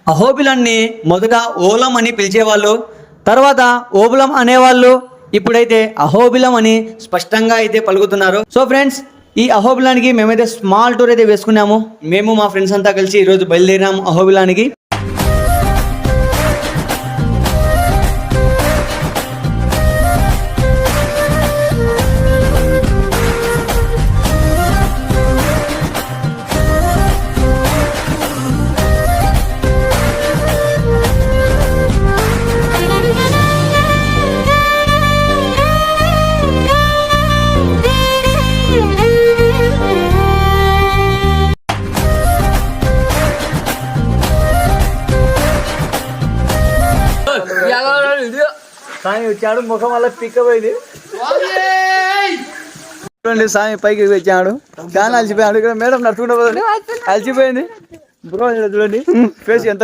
అహోబిలాన్ని మొదట ఓలం అని పిలిచేవాళ్ళు, తర్వాత ఓబులం అనేవాళ్ళు. ఇప్పుడైతే అహోబిలం అని స్పష్టంగా అయితే పలుకుతున్నారు. సో ఫ్రెండ్స్, ఈ అహోబిలానికి మేమైతే స్మాల్ టూర్ అయితే వేసుకున్నాము. మేము మా ఫ్రెండ్స్ అంతా కలిసి ఈరోజు బయలుదేరాము అహోబిలానికి. సాయి వచ్చాడు, ముఖం వల్ల పిక్కపోయింది. చూడండి, సాయి పైకి వచ్చాడు, చాలా అలసిపోయాడు. ఇక్కడ మేడం నడుచుకుంటూ పోతుంది, అలసిపోయింది. బ్రో చూడండి ఫేస్ ఎంత